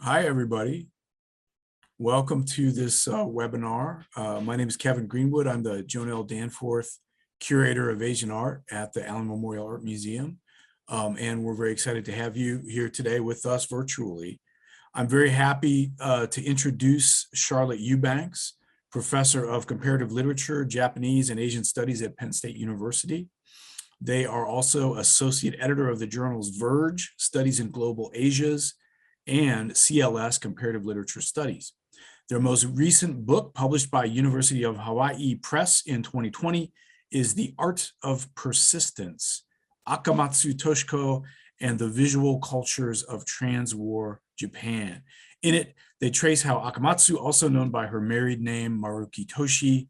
Hi, everybody. Welcome to this webinar. My name is Kevin Greenwood. I'm the Joan L. Danforth Curator of Asian Art at the Allen Memorial Art Museum. And we're very excited to have you here today with us virtually. I'm very happy to introduce Charlotte Eubanks, Professor of Comparative Literature, Japanese and Asian Studies at Penn State University. They are also Associate Editor of the journals Verge, Studies in Global Asias, and CLS, Comparative Literature Studies. Their most recent book, published by University of Hawaii Press in 2020, is The Art of Persistence, Akamatsu Toshiko and the Visual Cultures of Trans-War Japan. In it, they trace how Akamatsu, also known by her married name, Maruki Toshi,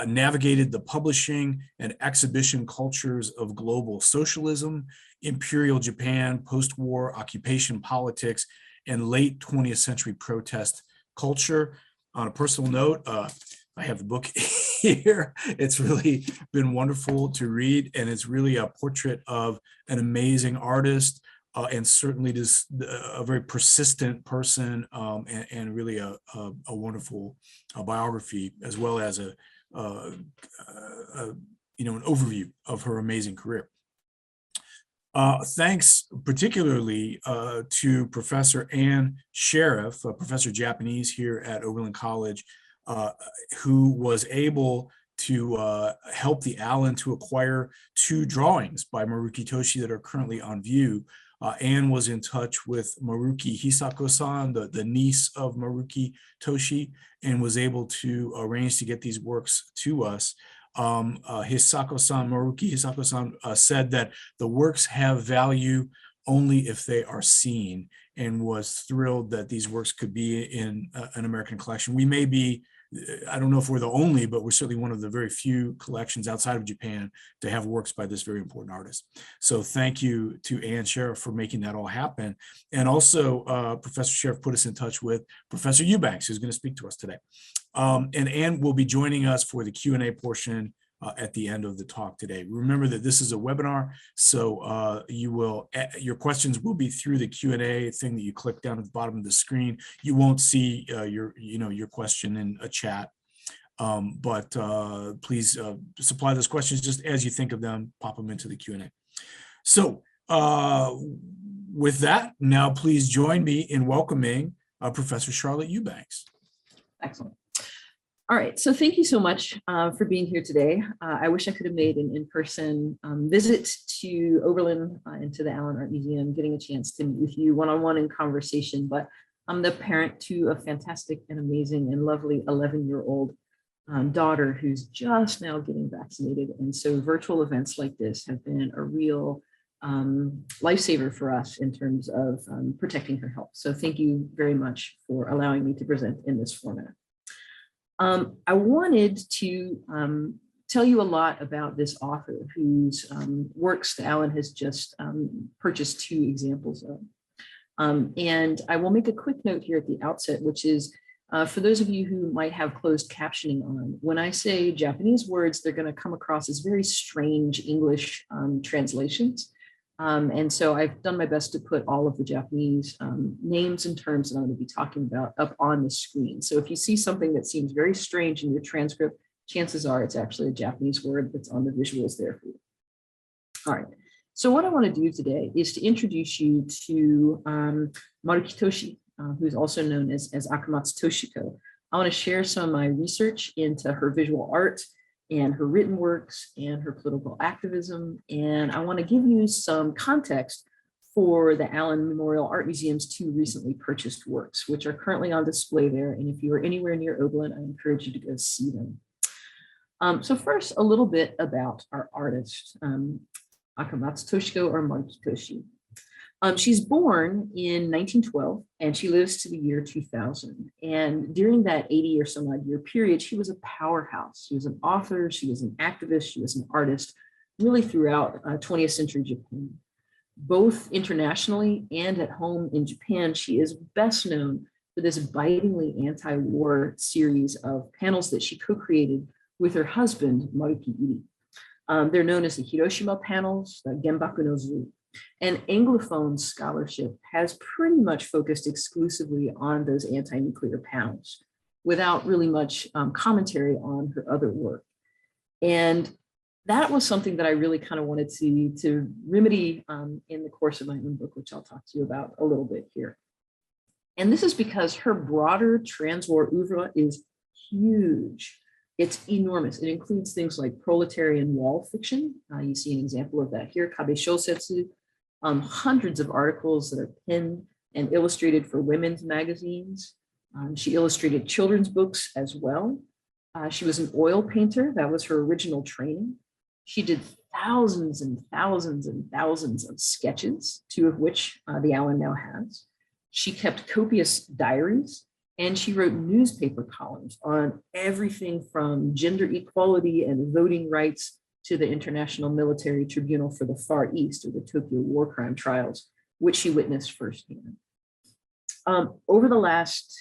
navigated the publishing and exhibition cultures of global socialism, imperial Japan, post-war occupation politics, and late 20th century protest culture. On a personal note, I have the book here. It's really been wonderful to read, and it's really a portrait of an amazing artist and certainly this a very persistent person, and really a wonderful biography, as well as an overview of her amazing career. Thanks particularly to Professor Ann Sherif, Professor Japanese here at Oberlin College, who was able to help the Allen to acquire 2 drawings by Maruki Toshi that are currently on view. Ann was in touch with Maruki Hisako-san, the niece of Maruki Toshi, and was able to arrange to get these works to us. Hisako-san, Maruki Hisako-san said that the works have value only if they are seen, and was thrilled that these works could be in an American collection. We may be, I don't know if we're the only, but we're certainly one of the very few collections outside of Japan to have works by this very important artist. So thank you to Ann Sherif for making that all happen. And also Professor Sherif put us in touch with Professor Eubanks, who's going to speak to us today. And Ann will be joining us for the Q&A portion at the end of the talk today. Remember that this is a webinar, so your questions will be through the Q&A thing that you click down at the bottom of the screen. You won't see your question in a chat, but please supply those questions just as you think of them, pop them into the Q&A. So with that, now please join me in welcoming Professor Charlotte Eubanks. Excellent. All right, so thank you so much for being here today. I wish I could have made an in-person visit to Oberlin and to the Allen Art Museum, getting a chance to meet with you one-on-one in conversation, but I'm the parent to a fantastic and amazing and lovely 11-year-old daughter who's just now getting vaccinated. And so virtual events like this have been a real lifesaver for us in terms of protecting her health. So thank you very much for allowing me to present in this format. I wanted to tell you a lot about this author whose works the Allen has just purchased 2 examples of. And I will make a quick note here at the outset, which is for those of you who might have closed captioning on, when I say Japanese words, they're going to come across as very strange English translations. And so I've done my best to put all of the Japanese names and terms that I'm going to be talking about up on the screen. So if you see something that seems very strange in your transcript, chances are it's actually a Japanese word that's on the visuals there for you. All right. So what I want to do today is to introduce you to Maruki Toshi, who's also known as Akamatsu Toshiko. I want to share some of my research into her visual art and her written works and her political activism. And I want to give you some context for the Allen Memorial Art Museum's 2 recently purchased works, which are currently on display there. And if you are anywhere near Oberlin, I encourage you to go see them. So first, a little bit about our artist, Akamatsu Toshiko, or Maruki Toshi. She's born in 1912 and she lives to the year 2000. And during that 80 or some odd year period, she was a powerhouse. She was an author, she was an activist, she was an artist, really throughout 20th century Japan. Both internationally and at home in Japan, she is best known for this bitingly anti-war series of panels that she co-created with her husband, Maruki Iri. They're known as the Hiroshima panels, the Genbaku no Zu. And Anglophone scholarship has pretty much focused exclusively on those anti-nuclear panels without really much commentary on her other work. And that was something that I really kind of wanted to remedy in the course of my own book, which I'll talk to you about a little bit here. And this is because her broader trans-war oeuvre is huge. It's enormous. It includes things like proletarian wall fiction. You see an example of that here, Kabe Shosetsu, hundreds of articles that are penned and illustrated for women's magazines. She illustrated children's books as well. She was an oil painter. That was her original training. She did thousands and thousands and thousands of sketches, 2 of which the Allen now has. She kept copious diaries, and she wrote newspaper columns on everything from gender equality and voting rights to the International Military Tribunal for the Far East, or the Tokyo war crime trials, which she witnessed firsthand. Over the last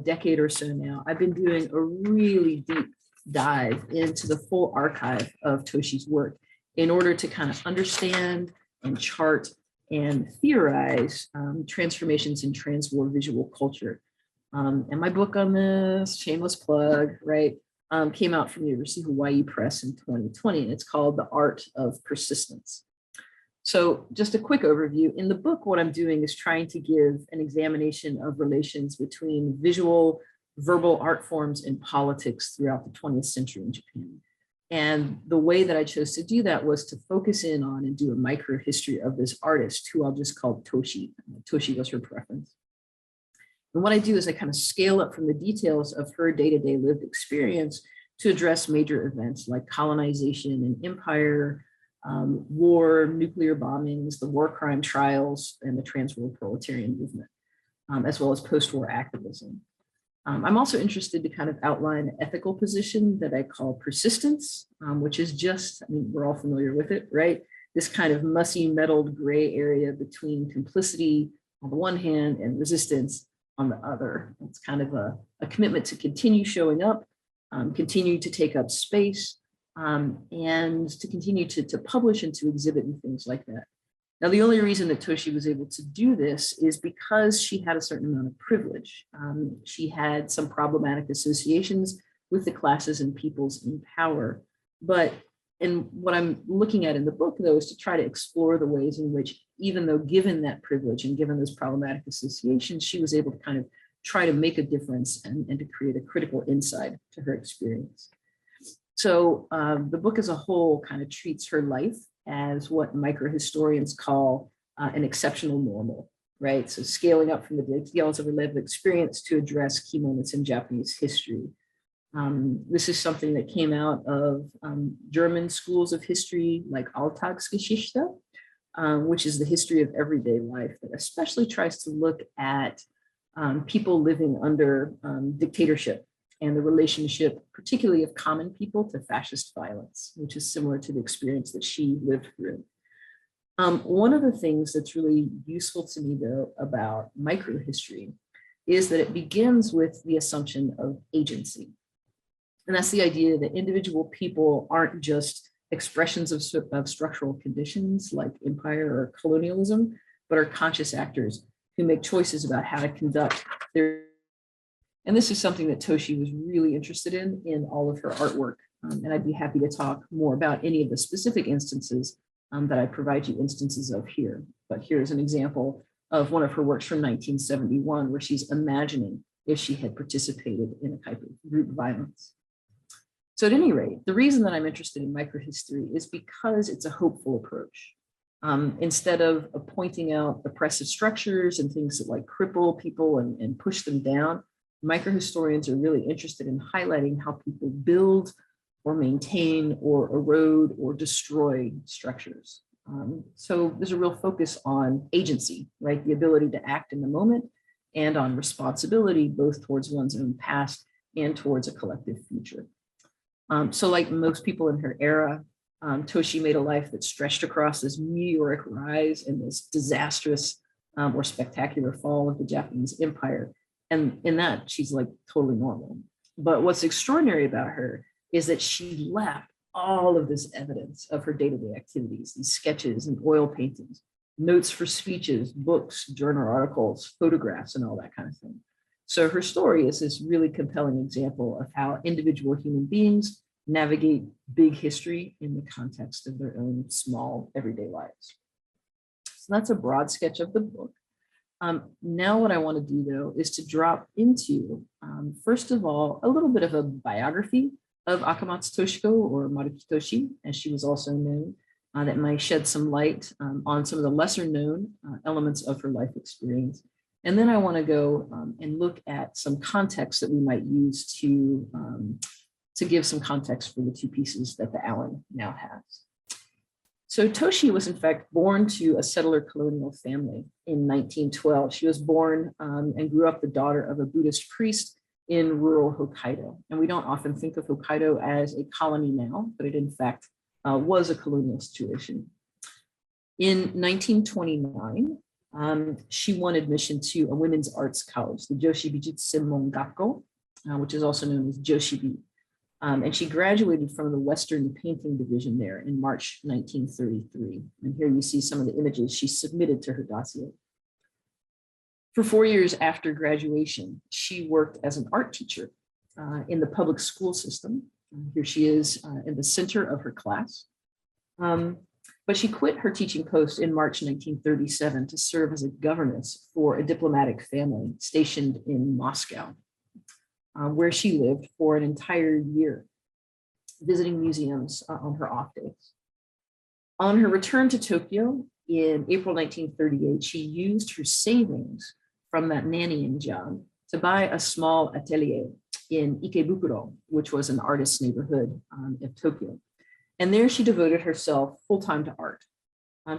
decade or so now, I've been doing a really deep dive into the full archive of Toshi's work in order to kind of understand and chart and theorize transformations in trans-war visual culture. And my book on this, shameless plug, right, came out from the University of Hawaii Press in 2020, and it's called The Art of Persistence. So just a quick overview. In the book, what I'm doing is trying to give an examination of relations between visual, verbal art forms and politics throughout the 20th century in Japan. And the way that I chose to do that was to focus in on and do a micro history of this artist, who I'll just call Toshi. Toshi was her preference. And what I do is I kind of scale up from the details of her day-to-day lived experience to address major events like colonization and empire, war, nuclear bombings, the war crime trials, and the trans-world proletarian movement, as well as post-war activism. I'm also interested to kind of outline an ethical position that I call persistence, which is just, I mean, we're all familiar with it, right? This kind of mussy, metalled gray area between complicity on the one hand and resistance on the other. It's kind of a commitment to continue showing up, continue to take up space, and to continue to publish and to exhibit and things like that. Now, the only reason that Toshi was able to do this is because she had a certain amount of privilege. She had some problematic associations with the classes and peoples in power. And what I'm looking at in the book, though, is to try to explore the ways in which, even though given that privilege and given those problematic associations, she was able to kind of try to make a difference and to create a critical insight to her experience. So the book as a whole kind of treats her life as what microhistorians call an exceptional normal, right? So scaling up from the details of her lived experience to address key moments in Japanese history. This is something that came out of German schools of history like Alltagsgeschichte, which is the history of everyday life that especially tries to look at people living under dictatorship and the relationship, particularly of common people, to fascist violence, which is similar to the experience that she lived through. One of the things that's really useful to me, though, about microhistory is that it begins with the assumption of agency. And that's the idea that individual people aren't just expressions of structural conditions like empire or colonialism, but are conscious actors who make choices about how to conduct their. And this is something that Toshi was really interested in all of her artwork. And I'd be happy to talk more about any of the specific instances that I provide you instances of here. But here's an example of one of her works from 1971, where she's imagining if she had participated in a type of group violence. So at any rate, the reason that I'm interested in microhistory is because it's a hopeful approach. Instead of pointing out oppressive structures and things that like cripple people and push them down, microhistorians are really interested in highlighting how people build or maintain or erode or destroy structures. So there's a real focus on agency, right? The ability to act in the moment and on responsibility, both towards one's own past and towards a collective future. So like most people in her era, Toshi made a life that stretched across this meteoric rise and this disastrous or spectacular fall of the Japanese empire. And in that, she's like totally normal. But what's extraordinary about her is that she left all of this evidence of her day-to-day activities, these sketches and oil paintings, notes for speeches, books, journal articles, photographs, and all that kind of thing. So her story is this really compelling example of how individual human beings navigate big history in the context of their own small everyday lives. So that's a broad sketch of the book. Now what I want to do, though, is to drop into, first of all, a little bit of a biography of Akamatsu Toshiko, or Maruki Toshi, as she was also known, that might shed some light on some of the lesser known elements of her life experience. And then I want to go and look at some context that we might use to give some context for the two pieces that the Allen now has. So Toshi was in fact born to a settler colonial family in 1912. She was born and grew up the daughter of a Buddhist priest in rural Hokkaido. And we don't often think of Hokkaido as a colony now, but it in fact was a colonial situation. In 1929, she won admission to a women's arts college, the Joshi Bijutsu Senmon Gakko, which is also known as Joshibi. And she graduated from the Western Painting Division there in March 1933. And here you see some of the images she submitted to her dossier. For 4 years after graduation, she worked as an art teacher in the public school system. Here she is in the center of her class. But she quit her teaching post in March 1937 to serve as a governess for a diplomatic family stationed in Moscow, where she lived for an entire year, visiting museums on her off days. On her return to Tokyo in April 1938, she used her savings from that nannying job to buy a small atelier in Ikebukuro, which was an artist's neighborhood of Tokyo. And there she devoted herself full-time to art.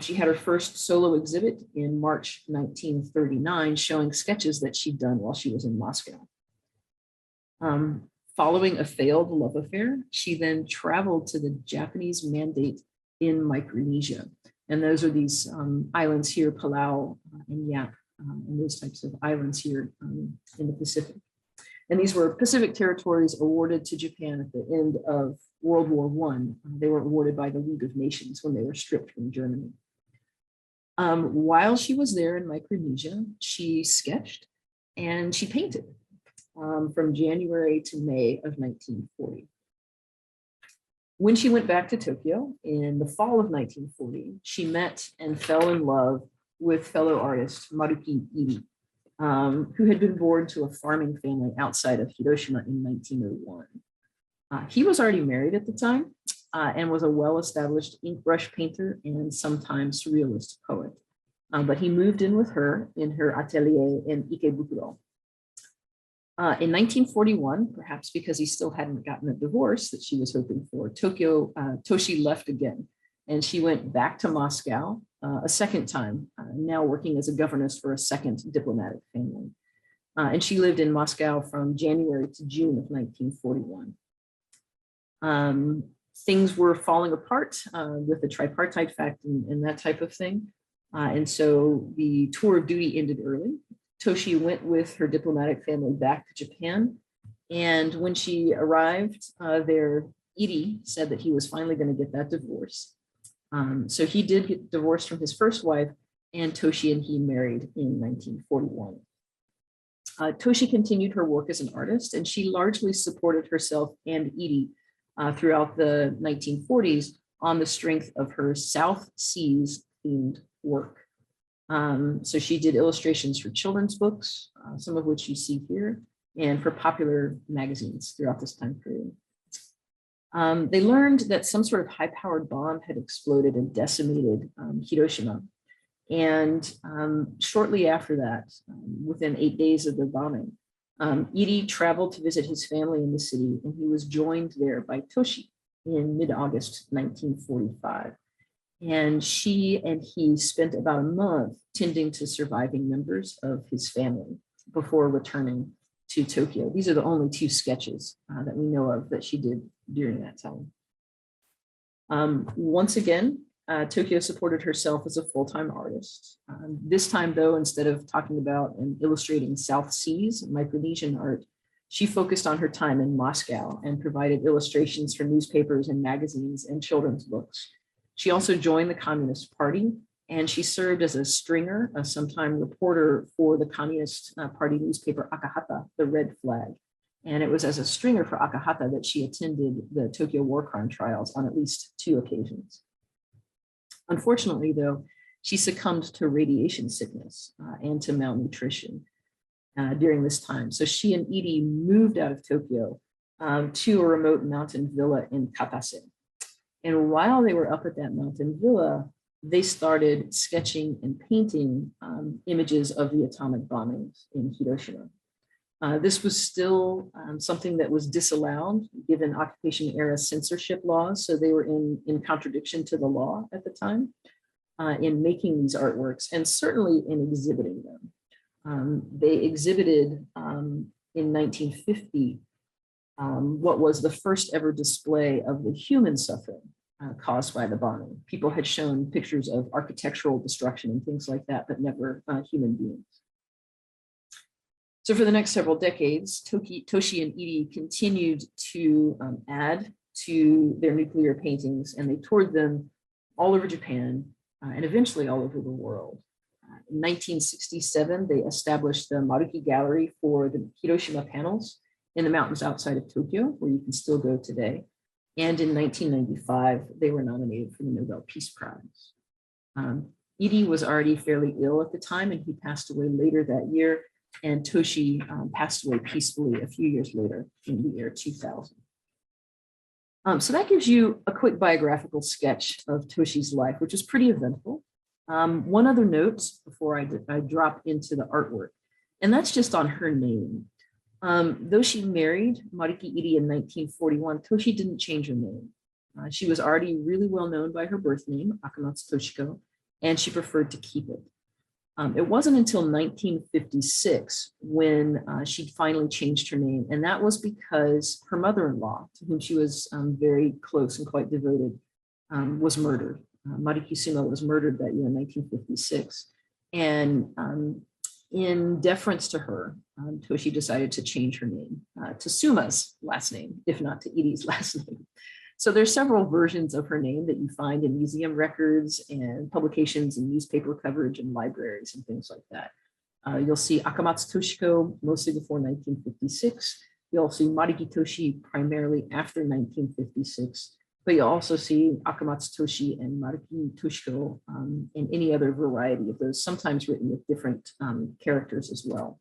She had her first solo exhibit in March 1939, showing sketches that she'd done while she was in Moscow. Following a failed love affair, she then traveled to the Japanese mandate in Micronesia. And those are these islands here, Palau and Yap, and those types of islands here in the Pacific. And these were Pacific territories awarded to Japan at the end of World War I. They were awarded by the League of Nations when they were stripped from Germany. While she was there in Micronesia, she sketched and she painted from January to May of 1940. When she went back to Tokyo in the fall of 1940, she met and fell in love with fellow artist Maruki Iri, who had been born to a farming family outside of Hiroshima in 1901. He was already married at the time and was a well-established ink-brush painter and sometimes surrealist poet. But he moved in with her in her atelier in Ikebukuro. In 1941, perhaps because he still hadn't gotten a divorce that she was hoping for, Toshi left again, and she went back to Moscow a second time, now working as a governess for a second diplomatic family. And she lived in Moscow from January to June of 1941. Things were falling apart with the tripartite fact and that type of thing. And so the tour of duty ended early. Toshi went with her diplomatic family back to Japan. And when she arrived there, Iri said that he was finally going to get that divorce. So he did get divorced from his first wife, and Toshi and he married in 1941. Toshi continued her work as an artist, and she largely supported herself and Iri throughout the 1940s on the strength of her South Seas themed work. So she did illustrations for children's books, some of which you see here, and for popular magazines throughout this time period. They learned that some sort of high-powered bomb had exploded and decimated Hiroshima. And shortly after that, within 8 days of the bombing, Iri traveled to visit his family in the city, and he was joined there by Toshi in mid-August 1945. And she and he spent about a month tending to surviving members of his family before returning to Tokyo. These are the only two sketches that we know of that she did during that time. Once again, Tokyo supported herself as a full-time artist. This time, though, instead of talking about and illustrating South Seas Micronesian art, she focused on her time in Moscow and provided illustrations for newspapers and magazines and children's books. She also joined the Communist Party And she served as a stringer, a sometime reporter for the Communist Party newspaper Akahata, the Red Flag. And it was as a stringer for Akahata that she attended the Tokyo war crime trials on at least 2 occasions. Unfortunately, though, she succumbed to radiation sickness and to malnutrition during this time. So she and Edie moved out of Tokyo to a remote mountain villa in Katase. And while they were up at that mountain villa, they started sketching and painting images of the atomic bombings in Hiroshima. This was still something that was disallowed given occupation era censorship laws. So they were in contradiction to the law at the time in making these artworks and certainly in exhibiting them. They exhibited in 1950 what was the first ever display of the human suffering caused by the bombing. People had shown pictures of architectural destruction and things like that, but never human beings. So for the next several decades, Toshi and Edie continued to add to their nuclear paintings, and they toured them all over Japan and eventually all over the world. In 1967, they established the Maruki Gallery for the Hiroshima panels in the mountains outside of Tokyo, where you can still go today. And in 1995, they were nominated for the Nobel Peace Prize. Edie was already fairly ill at the time, and he passed away later that year. And Toshi passed away peacefully a few years later in the year 2000. So that gives you a quick biographical sketch of Toshi's life, which is pretty eventful. One other note before I drop into the artwork, and that's just on her name. Though she married Maruki Edie in 1941, Toshi didn't change her name. She was already really well known by her birth name, Akamatsu Toshiko, and she preferred to keep it. It wasn't until 1956 when she finally changed her name, and that was because her mother-in-law, to whom she was very close and quite devoted, was murdered. Maruki Sumo was murdered that year in 1956, and in deference to her, Toshi decided to change her name to Suma's last name, if not to Edie's last name. So there's several versions of her name that you find in museum records and publications and newspaper coverage and libraries and things like that. You'll see Akamatsu Toshiko mostly before 1956. You'll see Maruki Toshi primarily after 1956, but you'll also see Akamatsu Toshi and Maruki Toshiko and any other variety of those, sometimes written with different characters as well.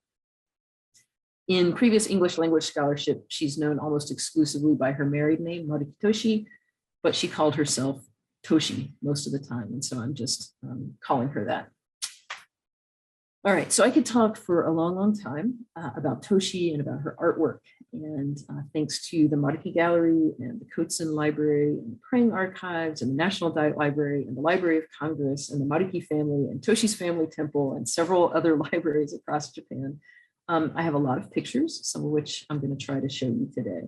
In previous English language scholarship, she's known almost exclusively by her married name, Maruki Toshi, but she called herself Toshi most of the time. And so I'm just calling her that. All right, so I could talk for a long, long time about Toshi and about her artwork. And thanks to the Maruki Gallery and the Kotsen Library and the Prang Archives and the National Diet Library and the Library of Congress and the Maruki family and Toshi's Family Temple and several other libraries across Japan, I have a lot of pictures, some of which I'm going to try to show you today.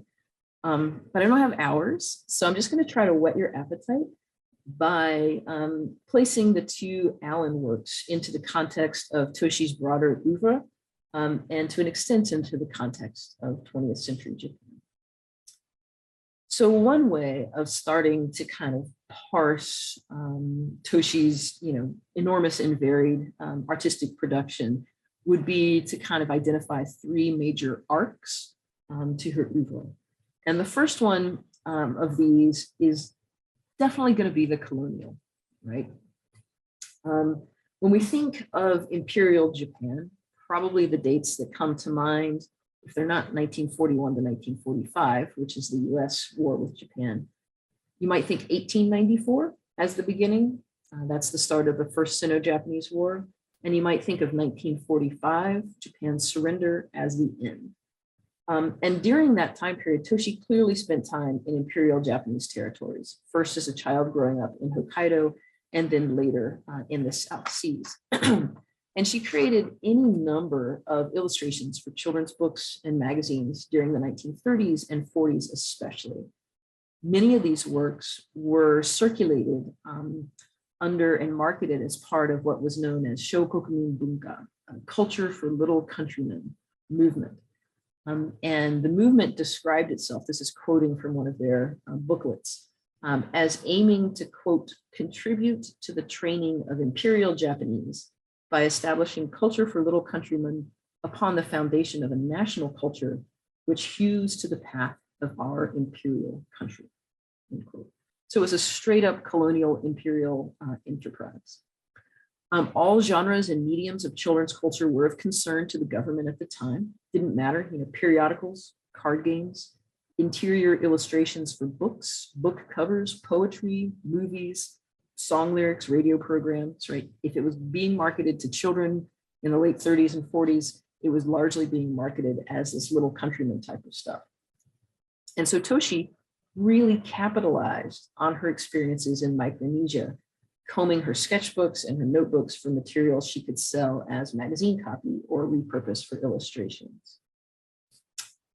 But I don't have hours, so I'm just going to try to whet your appetite by placing the 2 Allen works into the context of Toshi's broader oeuvre, and to an extent into the context of 20th century Japan. So one way of starting to kind of parse Toshi's enormous and varied artistic production would be to kind of identify 3 major arcs to her oeuvre. And the first one of these is definitely going to be the colonial, right? When we think of Imperial Japan, probably the dates that come to mind, if they're not 1941 to 1945, which is the US war with Japan, you might think 1894 as the beginning. That's the start of the First Sino-Japanese War. And you might think of 1945, Japan's surrender, as the end. And during that time period, Toshi clearly spent time in Imperial Japanese territories, first as a child growing up in Hokkaido, and then later in the South Seas. And she created any number of illustrations for children's books and magazines during the 1930s and 40s especially. Many of these works were circulated under and marketed as part of what was known as Shokokumin Bunka, culture for little countrymen movement. And the movement described itself, this is quoting from one of their booklets, as aiming to, quote, contribute to the training of imperial Japanese by establishing culture for little countrymen upon the foundation of a national culture which hews to the path of our imperial country, end quote. So it was a straight up colonial imperial enterprise. All genres and mediums of children's culture were of concern to the government at the time. Didn't matter, periodicals, card games, interior illustrations for books, book covers, poetry, movies, song lyrics, radio programs, right? If it was being marketed to children in the late 30s and 40s, it was largely being marketed as this little countryman type of stuff. And so Toshi really capitalized on her experiences in Micronesia, combing her sketchbooks and her notebooks for materials she could sell as magazine copy or repurpose for illustrations.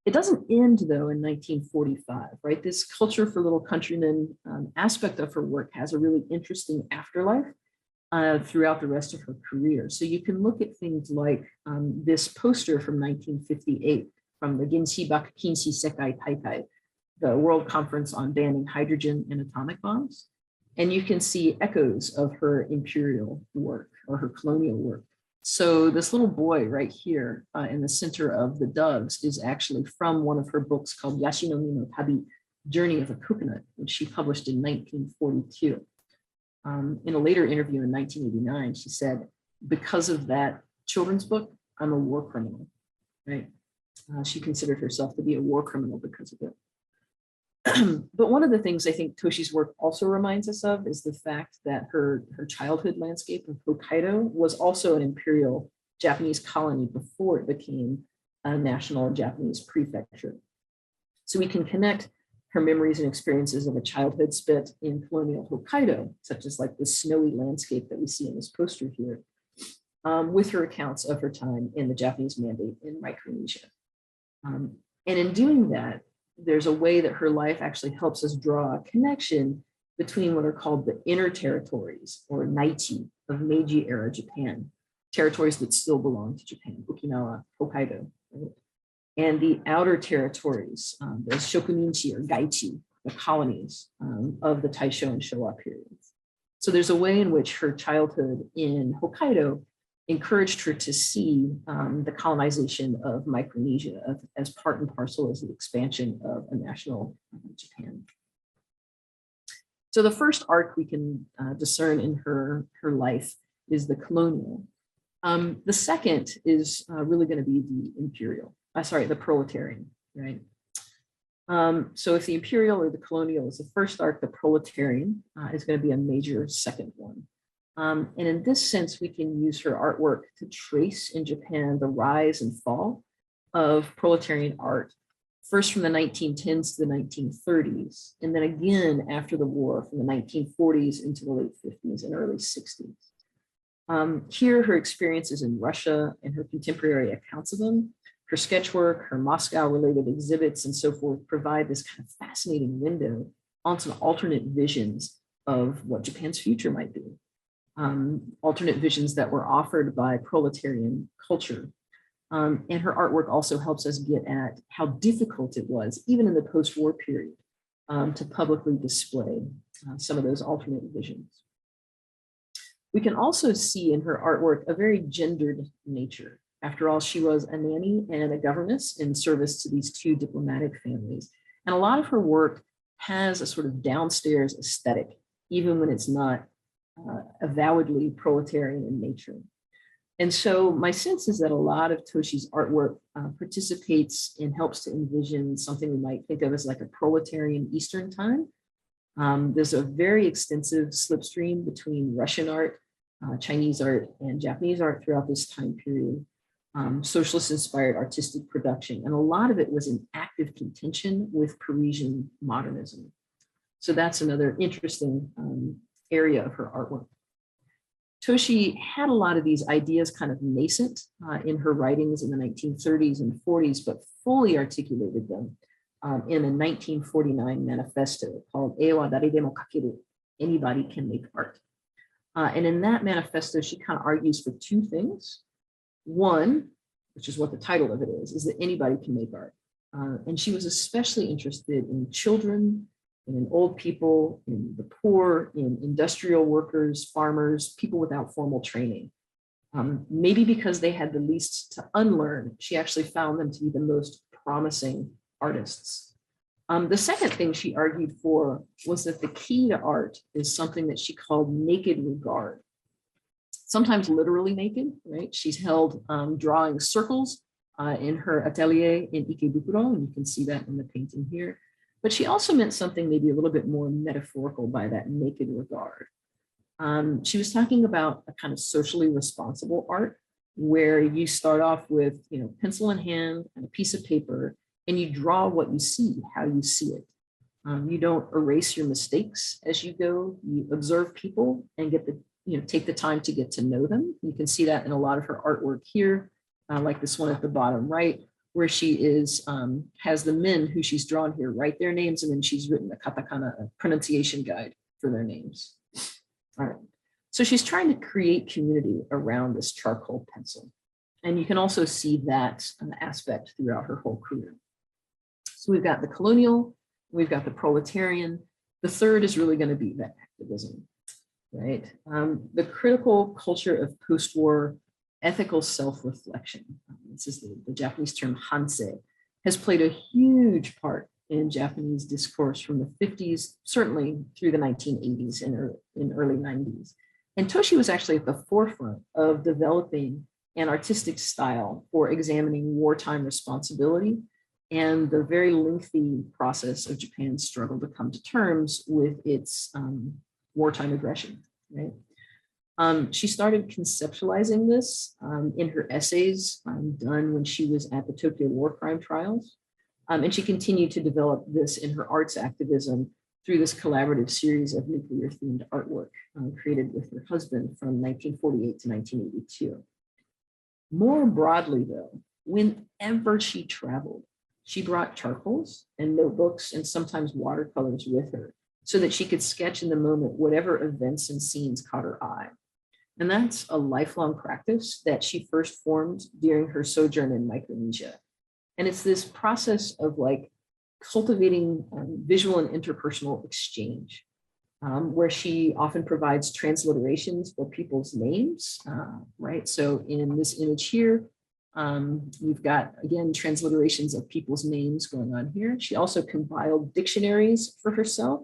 It doesn't end though in 1945, right? This culture for little countrymen aspect of her work has a really interesting afterlife throughout the rest of her career. So you can look at things like this poster from 1958 from the Ginshi Kinshi Sekai Taikai, the World Conference on Banning Hydrogen and Atomic Bombs. And you can see echoes of her imperial work or her colonial work. So this little boy right here in the center of the doves is actually from one of her books called Yashinomi no Tabi, Journey of a Coconut, which she published in 1942. In a later interview in 1989, she said, because of that children's book, I'm a war criminal, right? She considered herself to be a war criminal because of it. But one of the things I think Toshi's work also reminds us of is the fact that her childhood landscape of Hokkaido was also an imperial Japanese colony before it became a national Japanese prefecture. So we can connect her memories and experiences of a childhood spent in colonial Hokkaido, such as like the snowy landscape that we see in this poster here, with her accounts of her time in the Japanese mandate in Micronesia. And in doing that, there's a way that her life actually helps us draw a connection between what are called the inner territories or Naichi of Meiji era Japan, territories that still belong to Japan, Okinawa, Hokkaido, right? And the outer territories, the Shokuninchi or Gaichi, the colonies of the Taisho and Showa periods. So there's a way in which her childhood in Hokkaido encouraged her to see the colonization of Micronesia as part and parcel as the expansion of a national Japan. So the first arc we can discern in her life is the colonial. The second is really going to be the imperial, the proletarian, right? So if the imperial or the colonial is the first arc, the proletarian is going to be a major second one. And in this sense, we can use her artwork to trace in Japan the rise and fall of proletarian art, first from the 1910s to the 1930s, and then again after the war from the 1940s into the late 50s and early 60s. Here, her experiences in Russia and her contemporary accounts of them, her sketch work, her Moscow-related exhibits, and so forth provide this kind of fascinating window on some alternate visions of what Japan's future might be. Alternate visions that were offered by proletarian culture. And her artwork also helps us get at how difficult it was, even in the post-war period, to publicly display some of those alternate visions. We can also see in her artwork a very gendered nature. After all, she was a nanny and a governess in service to these two diplomatic families. And a lot of her work has a sort of downstairs aesthetic, even when it's not avowedly proletarian in nature. And so my sense is that a lot of Toshi's artwork participates and helps to envision something we might think of as like a proletarian Eastern time. There's a very extensive slipstream between Russian art, Chinese art, and Japanese art throughout this time period. Socialist-inspired artistic production, and a lot of it was in active contention with Parisian modernism. So that's another interesting area of her artwork. Toshi had a lot of these ideas kind of nascent in her writings in the 1930s and 40s, but fully articulated them in a 1949 manifesto called Eiwa Daridemo Kakeru, Anybody Can Make Art. And in that manifesto, she kind of argues for two things. One, which is what the title of it is that anybody can make art. And she was especially interested in children in old people, in the poor, in industrial workers, farmers, people without formal training. Maybe because they had the least to unlearn, she actually found them to be the most promising artists. The second thing she argued for was that the key to art is something that she called naked regard. Sometimes literally naked, right? She's held drawing circles in her atelier in Ikebukuro, and you can see that in the painting here. But she also meant something maybe a little bit more metaphorical by that naked regard. She was talking about a kind of socially responsible art where you start off with, pencil in hand and a piece of paper, and you draw what you see, how you see it. You don't erase your mistakes as you go. You observe people and take the time to get to know them. You can see that in a lot of her artwork here, like this one at the bottom right, where she has the men who she's drawn here write their names, and then she's written a katakana, a pronunciation guide for their names. All right. So she's trying to create community around this charcoal pencil. And you can also see that aspect throughout her whole career. So we've got the colonial, we've got the proletarian. The third is really going to be the activism, right? The critical culture of post-war ethical self-reflection. This is the Japanese term hansei, has played a huge part in Japanese discourse from the 50s, certainly through the 1980s and in early 90s. And Toshi was actually at the forefront of developing an artistic style for examining wartime responsibility and the very lengthy process of Japan's struggle to come to terms with its wartime aggression, right? She started conceptualizing this in her essays done when she was at the Tokyo War Crime Trials. And she continued to develop this in her arts activism through this collaborative series of nuclear-themed artwork created with her husband from 1948 to 1982. More broadly, though, whenever she traveled, she brought charcoals and notebooks and sometimes watercolors with her so that she could sketch in the moment whatever events and scenes caught her eye. And that's a lifelong practice that she first formed during her sojourn in Micronesia. And it's this process of cultivating visual and interpersonal exchange, where she often provides transliterations for people's names, right? So in this image here, we've got, again, transliterations of people's names going on here. She also compiled dictionaries for herself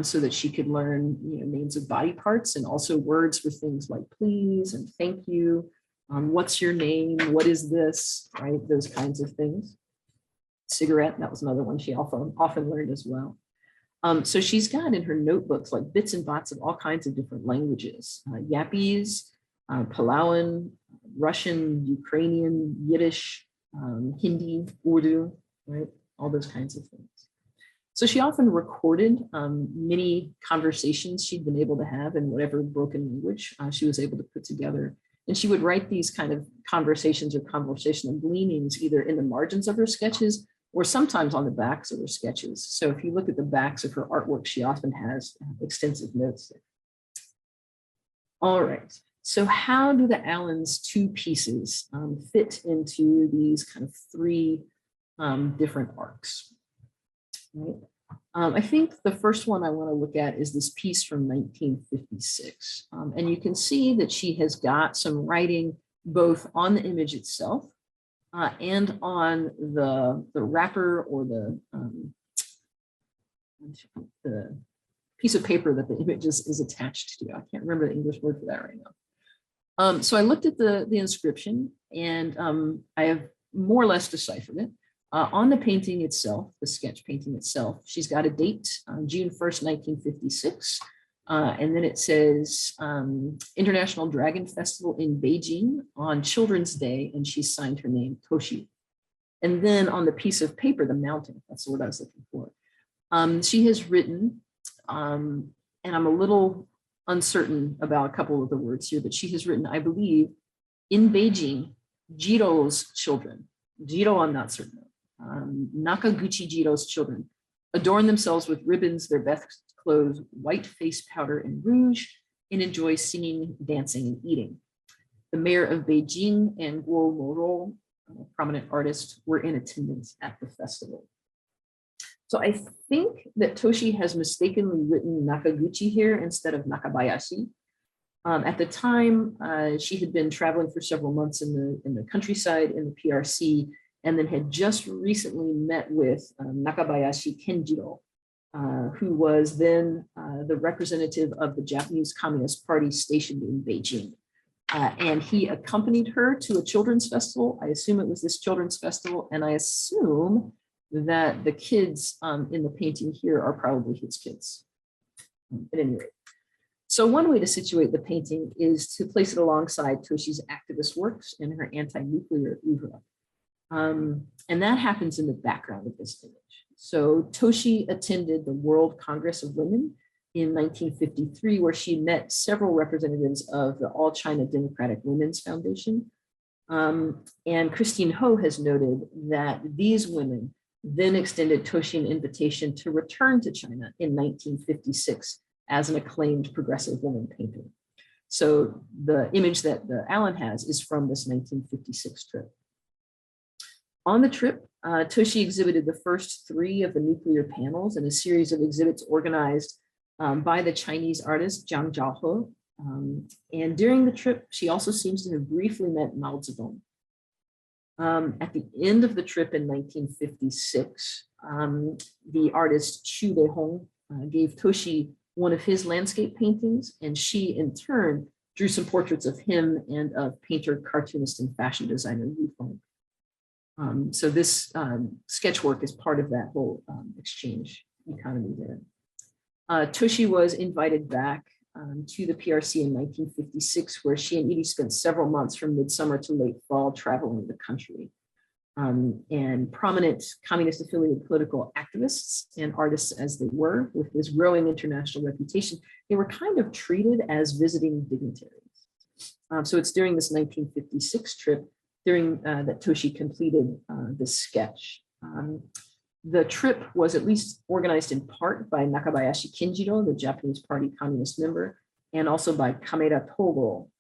so that she could learn names of body parts and also words for things like please and thank you. What's your name? What is this? Right? Those kinds of things. Cigarette, that was another one she often learned as well. So she's got in her notebooks bits and bots of all kinds of different languages, Yapese, Palauan, Russian, Ukrainian, Yiddish, Hindi, Urdu, right? All those kinds of things. So she often recorded many conversations she'd been able to have in whatever broken language she was able to put together. And she would write these kind of conversations or conversational gleanings either in the margins of her sketches or sometimes on the backs of her sketches. So if you look at the backs of her artwork, she often has extensive notes there. All right, so how do the Allens' two pieces fit into these kind of three different arcs? Right? I think the first one I want to look at is this piece from 1956. And you can see that she has got some writing both on the image itself and on the wrapper or the piece of paper that the image is attached to. I can't remember the English word for that right now. So I looked at the inscription and I have more or less deciphered it. On the painting itself, the sketch painting itself, she's got a date, June 1st, 1956. And then it says International Dragon Festival in Beijing on Children's Day, and she signed her name Toshi. And then on the piece of paper, the mounting, that's the word I was looking for. She has written, and I'm a little uncertain about a couple of the words here, but she has written, I believe, in Beijing, Jiro's children. Jiro, I'm not certain. Nakaguchi Jiro's children adorn themselves with ribbons, their best clothes, white face powder and rouge, and enjoy singing, dancing, and eating. The mayor of Beijing and Guo Moro, a prominent artist, were in attendance at the festival. So I think that Toshi has mistakenly written Nakaguchi here instead of Nakabayashi. At the time, she had been traveling for several months in the countryside in the PRC, and then had just recently met with Nakabayashi Kenjiro, who was then the representative of the Japanese Communist Party stationed in Beijing. And he accompanied her to a children's festival. I assume it was this children's festival, and I assume that the kids in the painting here are probably his kids, at any rate. So one way to situate the painting is to place it alongside Toshi's activist works and her anti-nuclear oeuvre. And that happens in the background of this image. So Toshi attended the World Congress of Women in 1953, where she met several representatives of the All China Democratic Women's Foundation. And Christine Ho has noted that these women then extended Toshi an invitation to return to China in 1956 as an acclaimed progressive woman painter. So the image that Alan has is from this 1956 trip. On the trip, Toshi exhibited the first 3 of the nuclear panels in a series of exhibits organized by the Chinese artist Jiang Zhaohe. And during the trip, she also seems to have briefly met Mao Zedong. At the end of the trip in 1956, the artist Xu Beihong gave Toshi one of his landscape paintings, and she in turn drew some portraits of him and of painter, cartoonist, and fashion designer Yu Feng. So this sketch work is part of that whole exchange economy there. Toshi was invited back to the PRC in 1956, where she and Edie spent several months from midsummer to late fall traveling the country. And prominent communist-affiliated political activists and artists as they were, with this growing international reputation, they were kind of treated as visiting dignitaries. So it's during this 1956 trip that Toshi completed this sketch. The trip was at least organized in part by Nakabayashi Kenjiro, the Japanese Party communist member, and also by Kameda Togo,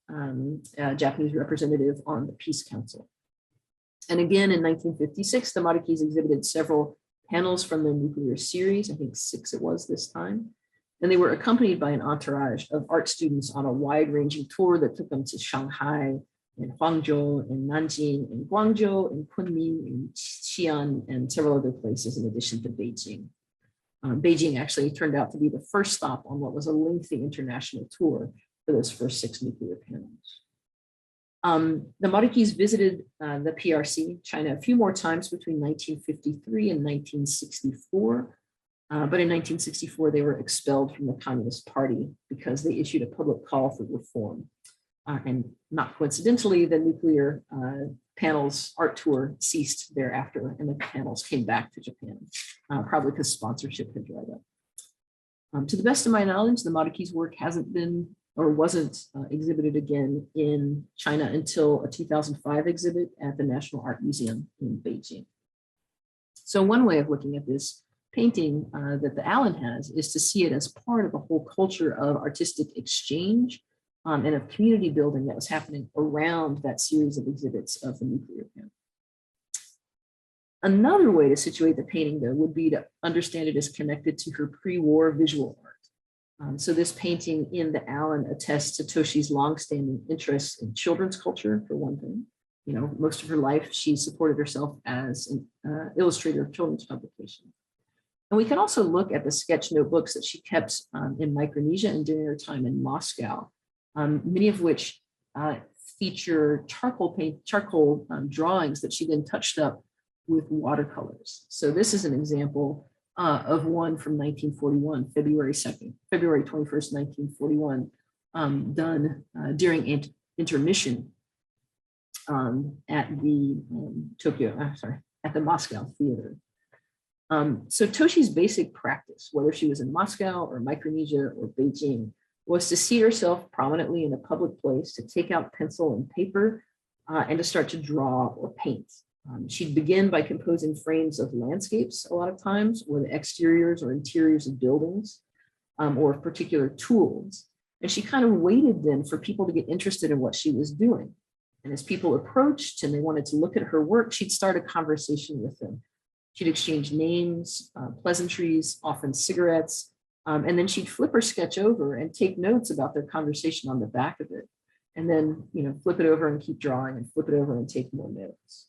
a Japanese representative on the Peace Council. And again, in 1956, the Marukis exhibited several panels from their nuclear series, I think 6 it was this time. And they were accompanied by an entourage of art students on a wide-ranging tour that took them to Shanghai, and Guangzhou, and Nanjing, and Guangzhou, and Kunming, and Xi'an, and several other places in addition to Beijing. Beijing actually turned out to be the first stop on what was a lengthy international tour for those first 6 nuclear panels. The Marukis visited the PRC, China, a few more times between 1953 and 1964. But in 1964, they were expelled from the Communist Party because they issued a public call for reform. And not coincidentally, the nuclear panels art tour ceased thereafter, and the panels came back to Japan, probably because sponsorship had dried up. To the best of my knowledge, the Marukis' work hasn't been or wasn't exhibited again in China until a 2005 exhibit at the National Art Museum in Beijing. So one way of looking at this painting that the Allen has is to see it as part of a whole culture of artistic exchange and of community building that was happening around that series of exhibits of the nuclear panel. Another way to situate the painting, though, would be to understand it as connected to her pre-war visual art. So this painting in the Allen attests to Toshi's longstanding interest in children's culture, for one thing. You know, most of her life, she supported herself as an illustrator of children's publications. And we can also look at the sketch notebooks that she kept in Micronesia and during her time in Moscow, many of which feature charcoal drawings that she then touched up with watercolors. So this is an example of one from 1941, February 21st, 1941, done during intermission at the at the Moscow Theater. So Toshi's basic practice, whether she was in Moscow or Micronesia or Beijing, was to see herself prominently in a public place, to take out pencil and paper, and to start to draw or paint. She'd begin by composing frames of landscapes a lot of times, or the exteriors or interiors of buildings, or of particular tools. And she kind of waited then for people to get interested in what she was doing. And as people approached and they wanted to look at her work, she'd start a conversation with them. She'd exchange names, pleasantries, often cigarettes, and then she'd flip her sketch over and take notes about their conversation on the back of it. And then, flip it over and keep drawing and flip it over and take more notes.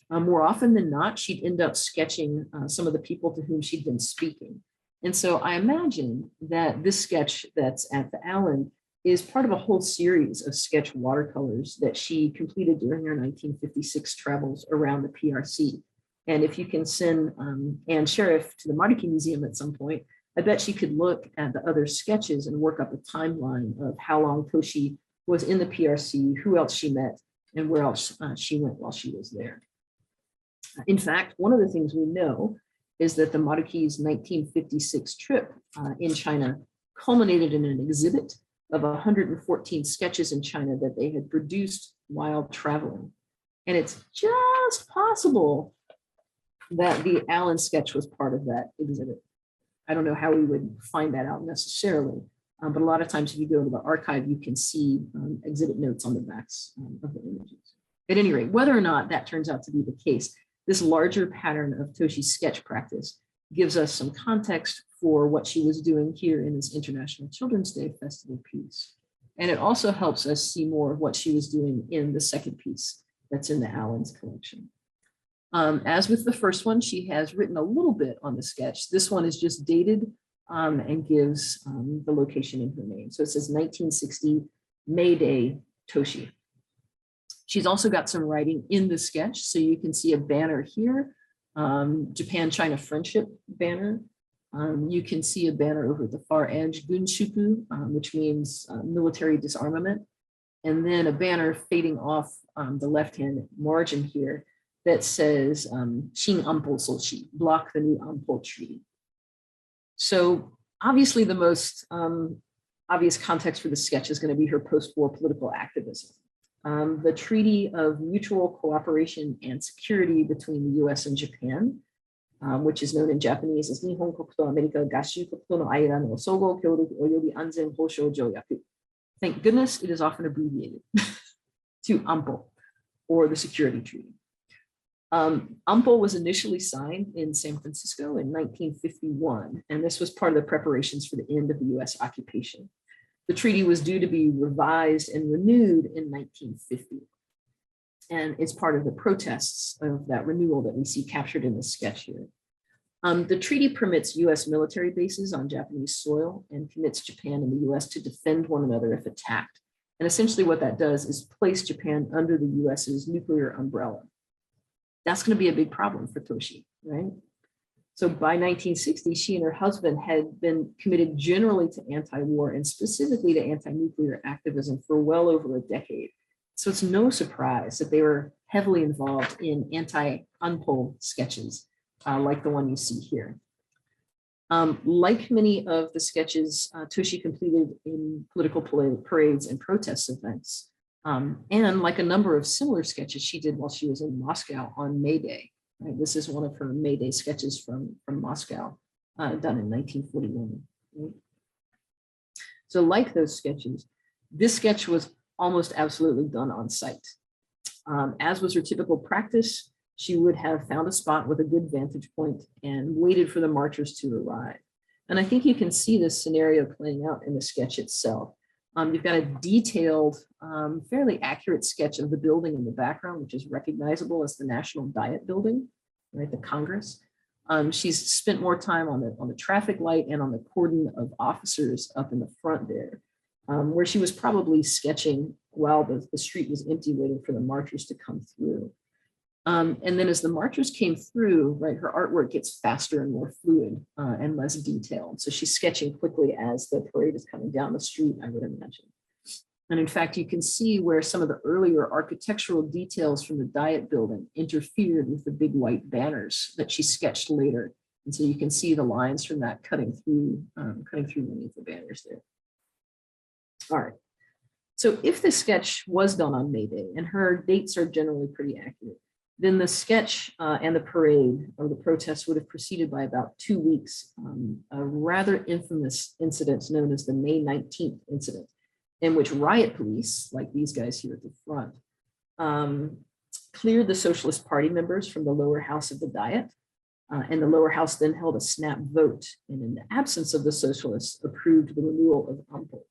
More often than not, she'd end up sketching some of the people to whom she'd been speaking. And so I imagine that this sketch that's at the Allen is part of a whole series of sketch watercolors that she completed during her 1956 travels around the PRC. And if you can send Ann Sherif to the Maruki Museum at some point, I bet she could look at the other sketches and work up a timeline of how long Toshi was in the PRC, who else she met, and where else she went while she was there. In fact, one of the things we know is that the Maruki's 1956 trip in China culminated in an exhibit of 114 sketches in China that they had produced while traveling. And it's just possible that the Allen sketch was part of that exhibit. I don't know how we would find that out necessarily, but a lot of times if you go to the archive, you can see exhibit notes on the backs of the images. At any rate, whether or not that turns out to be the case, this larger pattern of Toshi's sketch practice gives us some context for what she was doing here in this International Children's Day festival piece. And it also helps us see more of what she was doing in the second piece that's in the Allen's collection. As with the first one, she has written a little bit on the sketch. This one is just dated and gives the location in her name. So it says 1960 May Day Toshi. She's also got some writing in the sketch. So you can see a banner here, Japan-China friendship banner. You can see a banner over at the far edge, Gunshuku, which means military disarmament. And then a banner fading off the left-hand margin here that says Shin Anpo Soshi, block the new Anpo Treaty. So obviously the most obvious context for the sketch is going to be her post-war political activism. The Treaty of Mutual Cooperation and Security between the US and Japan, which is known in Japanese as Nihon Koku to Amerika Gashu Koku no Aira no Sogo Kyoruku Oyobi Anzen Houshou Jouyaku. Thank goodness it is often abbreviated to AMPO, or the Security Treaty. AMPO was initially signed in San Francisco in 1951, and this was part of the preparations for the end of the US occupation. The treaty was due to be revised and renewed in 1950. And it's part of the protests of that renewal that we see captured in the sketch here. The treaty permits US military bases on Japanese soil and commits Japan and the US to defend one another if attacked. And essentially what that does is place Japan under the US's nuclear umbrella. That's going to be a big problem for Toshi, right? So by 1960, she and her husband had been committed generally to anti-war and specifically to anti-nuclear activism for well over a decade. So it's no surprise that they were heavily involved in anti-UNPO sketches, like the one you see here. Like many of the sketches Toshi completed in political parades and protest events, and like a number of similar sketches she did while she was in Moscow on May Day. Right? This is one of her May Day sketches from Moscow, done in 1941. Right? So like those sketches, this sketch was almost absolutely done on site. As was her typical practice, she would have found a spot with a good vantage point and waited for the marchers to arrive. And I think you can see this scenario playing out in the sketch itself. You've got a detailed, fairly accurate sketch of the building in the background, which is recognizable as the National Diet Building, right, the Congress. She's spent more time on the traffic light and on the cordon of officers up in the front there, where she was probably sketching while the street was empty, waiting for the marchers to come through. And then as the marchers came through, right, her artwork gets faster and more fluid and less detailed. So she's sketching quickly as the parade is coming down the street, I would imagine. And in fact, you can see where some of the earlier architectural details from the Diet Building interfered with the big white banners that she sketched later. And so you can see the lines from that cutting through beneath the banners there. All right. So if the sketch was done on May Day, and her dates are generally pretty accurate, then the sketch and the parade or the protests would have proceeded by about 2 weeks. A rather infamous incident known as the May 19th incident, in which riot police, like these guys here at the front, cleared the Socialist Party members from the lower house of the Diet And the lower house then held a snap vote, and in the absence of the socialists, approved the renewal of Ampel.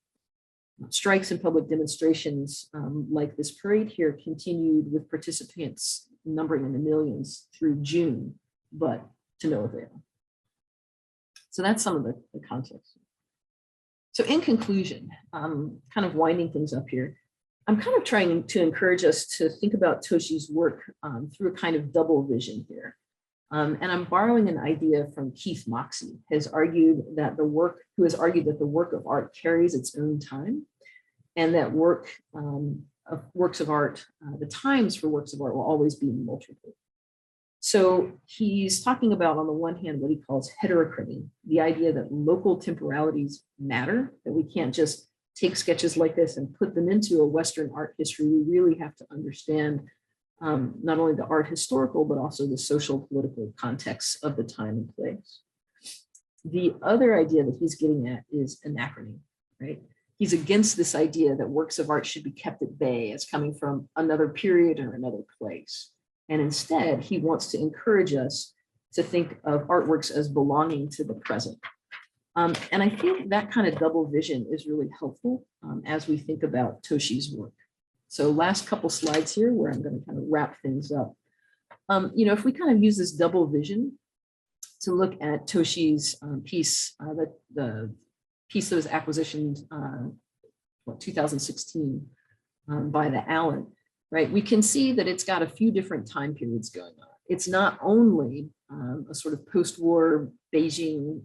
Strikes and public demonstrations like this parade here continued, with participants numbering in the millions through June, but to no avail. So that's some of the context. So in conclusion, kind of winding things up here, I'm kind of trying to encourage us to think about Toshi's work through a kind of double vision here. And I'm borrowing an idea from Keith Moxey, who has argued that the work of art carries its own time, and that works of art, the times for works of art will always be multiple. So he's talking about, on the one hand, what he calls heterochrony, the idea that local temporalities matter, that we can't just take sketches like this and put them into a Western art history. We really have to understand not only the art historical, but also the social political context of the time and place. The other idea that he's getting at is anachrony, right? He's against this idea that works of art should be kept at bay as coming from another period or another place. And instead, he wants to encourage us to think of artworks as belonging to the present. And I think that kind of double vision is really helpful as we think about Toshi's work. So last couple slides here, where I'm going to kind of wrap things up. If we kind of use this double vision to look at Toshi's piece, the piece that was acquisitioned, 2016 by the Allen, right? We can see that it's got a few different time periods going on. It's not only a sort of post-war Beijing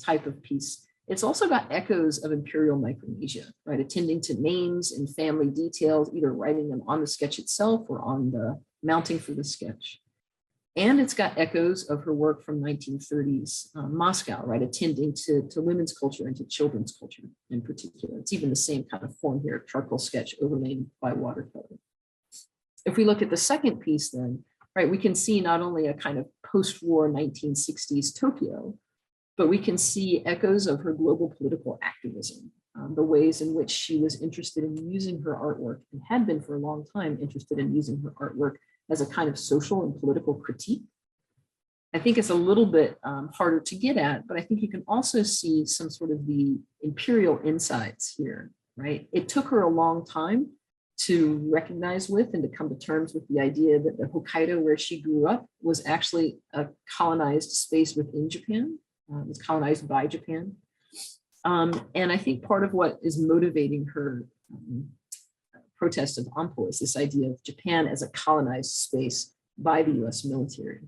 type of piece. It's also got echoes of imperial Micronesia, right? Attending to names and family details, either writing them on the sketch itself or on the mounting for the sketch. And it's got echoes of her work from 1930s Moscow, right? Attending to women's culture and to children's culture in particular. It's even the same kind of form here, charcoal sketch overlaid by watercolor. If we look at the second piece then, right, we can see not only a kind of post-war 1960s Tokyo, but we can see echoes of her global political activism, the ways in which she was interested in using her artwork, and had been for a long time interested in using her artwork as a kind of social and political critique. I think it's a little bit harder to get at, but I think you can also see some sort of the imperial insights here, right? It took her a long time to recognize with and to come to terms with the idea that the Hokkaido, where she grew up, was actually a colonized space within Japan. It was colonized by Japan. And I think part of what is motivating her protest of Ampel is this idea of Japan as a colonized space by the US military.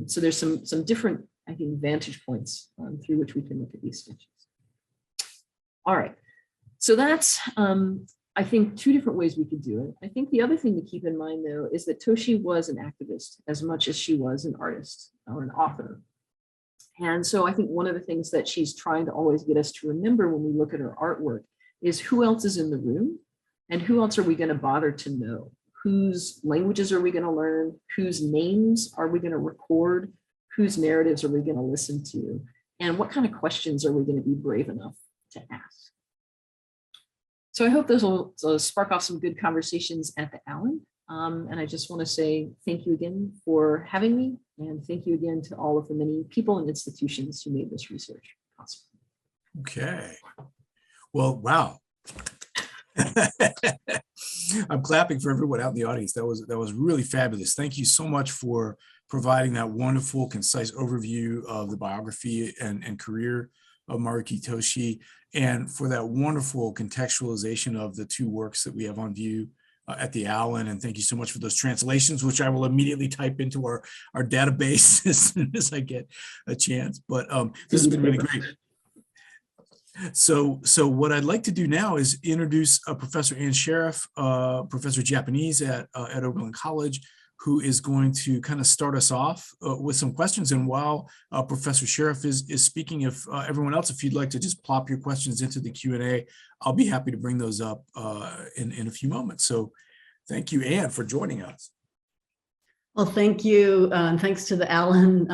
So there's some different, I think, vantage points through which we can look at these sketches. All right, so that's, I think, two different ways we could do it. I think the other thing to keep in mind, though, is that Toshi was an activist as much as she was an artist or an author. And so I think one of the things that she's trying to always get us to remember when we look at her artwork is who else is in the room and who else are we going to bother to know? Whose languages are we going to learn? Whose names are we going to record? Whose narratives are we going to listen to? And what kind of questions are we going to be brave enough to ask? So I hope those will spark off some good conversations at the Allen. And I just want to say thank you again for having me. And thank you again to all of the many people and institutions who made this research possible. Okay. Well, wow. I'm clapping for everyone out in the audience. That was really fabulous. Thank you so much for providing that wonderful, concise overview of the biography and career of Maruki Toshi, and for that wonderful contextualization of the two works that we have on view at the Allen. And thank you so much for those translations, which I will immediately type into our database as soon as I get a chance. But this has been really great. So what I'd like to do now is introduce Professor Ann Sherif, Professor Japanese at Oberlin College, who is going to kind of start us off with some questions. And while Professor Sherif is speaking, if everyone else, if you'd like to just plop your questions into the Q&A, I'll be happy to bring those up in a few moments. So thank you, Ann, for joining us. Well, thank you. And thanks to the Allen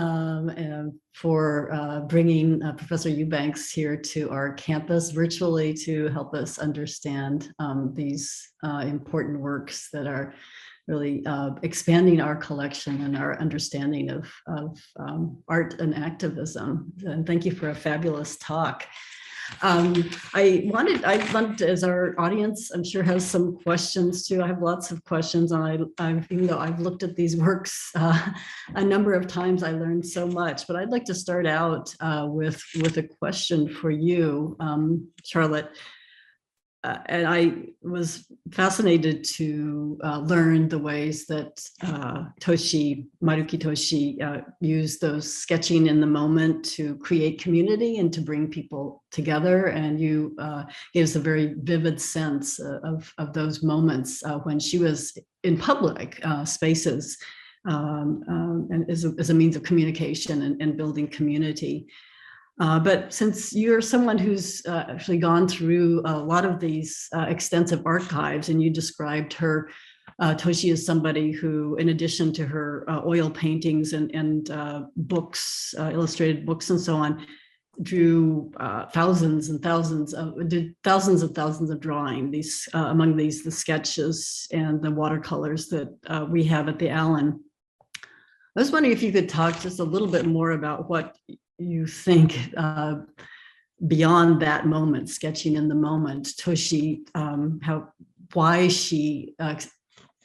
for bringing Professor Eubanks here to our campus virtually to help us understand these important works that are really expanding our collection and our understanding of art and activism. And thank you for a fabulous talk. I wanted, as our audience, I'm sure has some questions too. I have lots of questions. Even though I've looked at these works a number of times, I learned so much. But I'd like to start out with a question for you, Charlotte. And I was fascinated to learn the ways that Maruki Toshi used those sketching in the moment to create community and to bring people together. And you gave us a very vivid sense of those moments when she was in public spaces and as a means of communication and building community. But since you're someone who's actually gone through a lot of these extensive archives, and you described her, Toshi is somebody who, in addition to her oil paintings and books, illustrated books and so on, drew thousands and thousands of drawing. These among these, the sketches and the watercolors that we have at the Allen. I was wondering if you could talk just a little bit more about what you think beyond that moment, sketching in the moment, Toshi, why she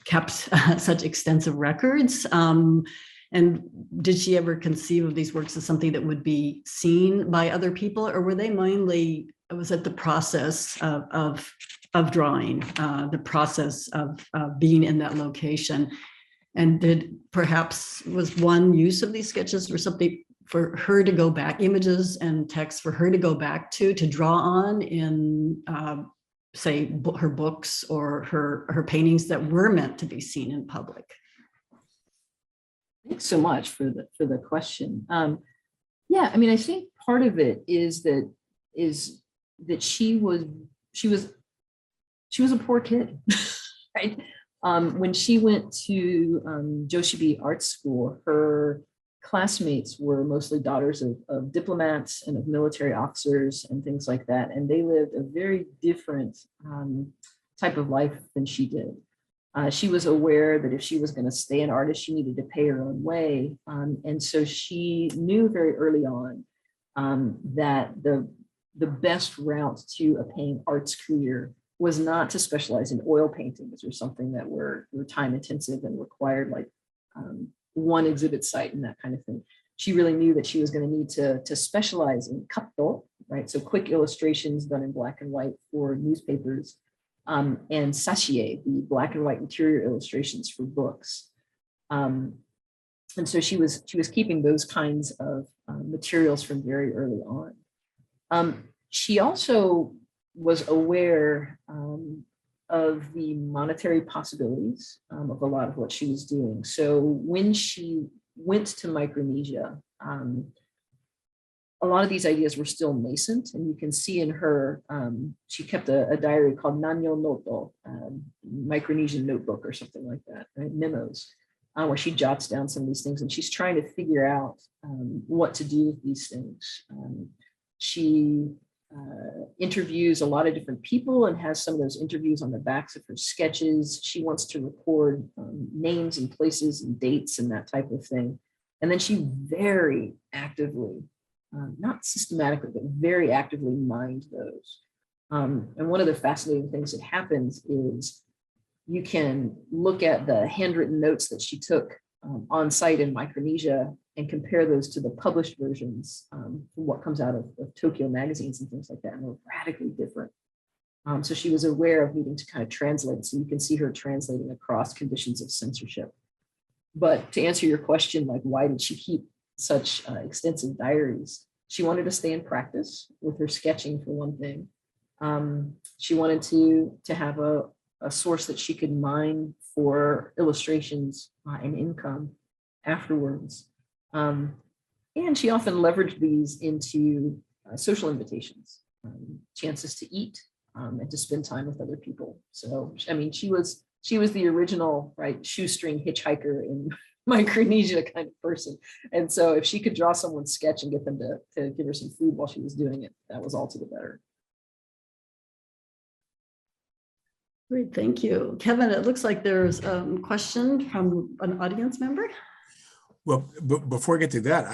kept such extensive records, and did she ever conceive of these works as something that would be seen by other people, or were they mainly, was it the process of drawing, the process of being in that location? And was one use of these sketches or something for her to go back, images and text for her to go back to draw on in, say, her books or her paintings that were meant to be seen in public? Thanks so much for the question. Yeah, I mean, I think part of it is that she was a poor kid, right? When she went to Joshibi Art School, her classmates were mostly daughters of diplomats and of military officers and things like that. And they lived a very different type of life than she did. She was aware that if she was going to stay an artist, she needed to pay her own way. And so she knew very early on that the best route to a paying arts career was not to specialize in oil paintings or something that were time intensive and required like one exhibit site and that kind of thing. She really knew that she was going to need to specialize in katto, right? So quick illustrations done in black and white for newspapers, and sashie, the black and white interior illustrations for books. And so she was keeping those kinds of materials from very early on. She also was aware of the monetary possibilities of a lot of what she was doing. So when she went to Micronesia, a lot of these ideas were still nascent, and you can see in her, she kept a diary called Nanyo Noto, Micronesian notebook or something like that, right? Memos, where she jots down some of these things, and she's trying to figure out what to do with these things. She interviews a lot of different people and has some of those interviews on the backs of her sketches. She wants to record names and places and dates and that type of thing. And then she very actively, not systematically, but very actively mined those. And one of the fascinating things that happens is you can look at the handwritten notes that she took on site in Micronesia and compare those to the published versions from what comes out of Tokyo magazines and things like that, and they're radically different. So she was aware of needing to kind of translate. So you can see her translating across conditions of censorship. But to answer your question, like why did she keep such extensive diaries? She wanted to stay in practice with her sketching for one thing. She wanted to have a source that she could mine for illustrations and income afterwards. And she often leveraged these into social invitations, chances to eat and to spend time with other people. So, I mean, she was the original, right, shoestring hitchhiker in Micronesia kind of person. And so if she could draw someone's sketch and get them to give her some food while she was doing it, that was all to the better. Great, thank you. Kevin, it looks like there's a question from an audience member. Well, before I get to that,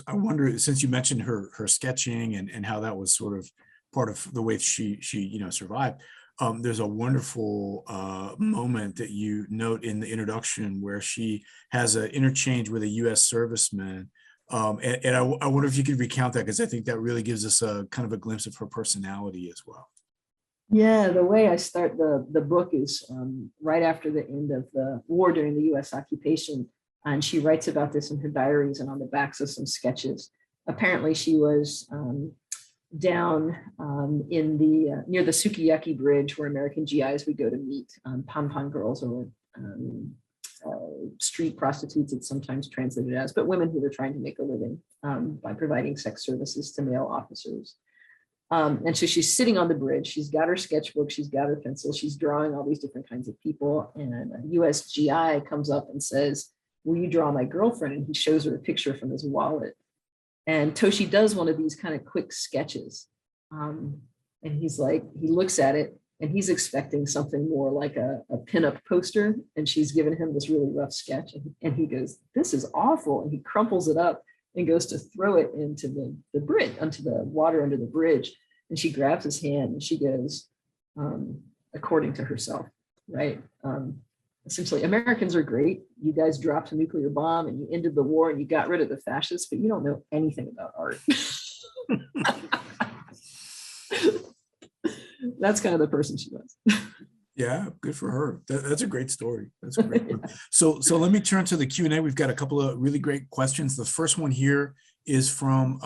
I wonder, since you mentioned her sketching and how that was sort of part of the way she survived. There's a wonderful moment that you note in the introduction where she has an interchange with a U.S. serviceman. And I wonder if you could recount that, because I think that really gives us a kind of a glimpse of her personality as well. Yeah, the way I start the book is right after the end of the war during the U.S. occupation. And she writes about this in her diaries and on the backs of some sketches. Apparently she was down in the near the Sukiyaki Bridge, where American GIs would go to meet pom-pom girls, or street prostitutes, it's sometimes translated as, but women who were trying to make a living by providing sex services to male officers. And so she's sitting on the bridge, she's got her sketchbook, she's got her pencil, she's drawing all these different kinds of people, and a US GI comes up and says, "Will you draw my girlfriend?" And he shows her a picture from his wallet. And Toshi does one of these kind of quick sketches. And he's like, he looks at it and he's expecting something more like a pinup poster. And she's given him this really rough sketch. And he goes, "This is awful." And he crumples it up and goes to throw it into the bridge, onto the water under the bridge. And she grabs his hand and she goes, according to herself, right? Essentially, Americans are great. You guys dropped a nuclear bomb and you ended the war and you got rid of the fascists, but you don't know anything about art. That's kind of the person she was. Yeah, good for her. That's a great story. That's a great one. So let me turn to the Q&A. We've got a couple of really great questions. The first one here is from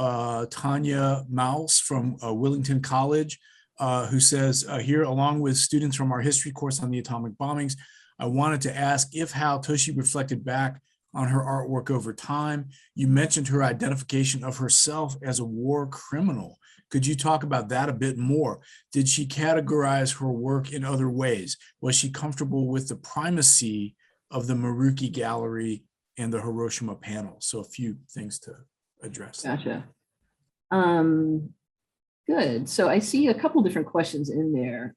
Tanya Mouse from Willington College, who says, here, along with students from our history course on the atomic bombings, I wanted to ask if how Toshi reflected back on her artwork over time. You mentioned her identification of herself as a war criminal. Could you talk about that a bit more? Did she categorize her work in other ways? Was she comfortable with the primacy of the Maruki Gallery and the Hiroshima panel? So a few things to address. Gotcha. Good. So I see a couple different questions in there.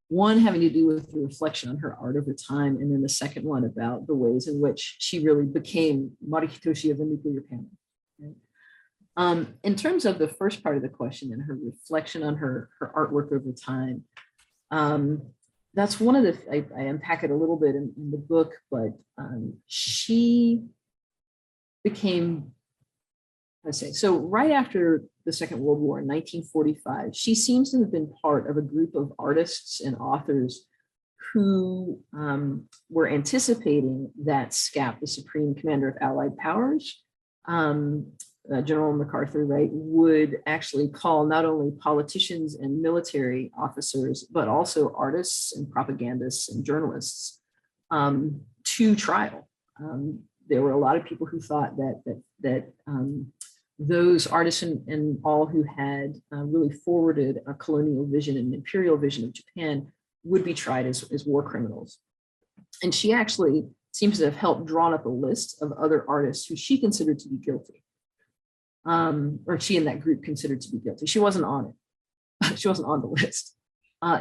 One having to do with the reflection on her art over time, and then the second one about the ways in which she really became Maruki Toshi of the nuclear panel. Right? In terms of the first part of the question and her reflection on her artwork over time, that's one of the, I unpack it a little bit in the book, but she became, let's say, so right after the Second World War in 1945, she seems to have been part of a group of artists and authors who were anticipating that SCAP, the Supreme Commander of Allied Powers, General MacArthur, right, would actually call not only politicians and military officers, but also artists and propagandists and journalists to trial. There were a lot of people who thought that those artists and all who had really forwarded a colonial vision and imperial vision of Japan would be tried as war criminals. And she actually seems to have helped drawn up a list of other artists who she considered to be guilty. Or she and that group considered to be guilty. She wasn't on it. She wasn't on the list.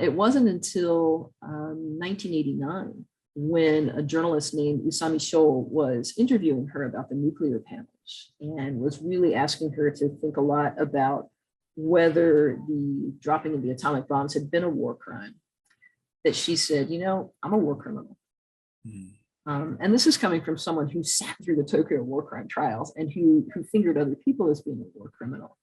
It wasn't until 1989 when a journalist named Usami Shoal was interviewing her about the nuclear panels and was really asking her to think a lot about whether the dropping of the atomic bombs had been a war crime, that she said, you know, I'm a war criminal. And this is coming from someone who sat through the Tokyo war crime trials and who fingered other people as being a war criminal.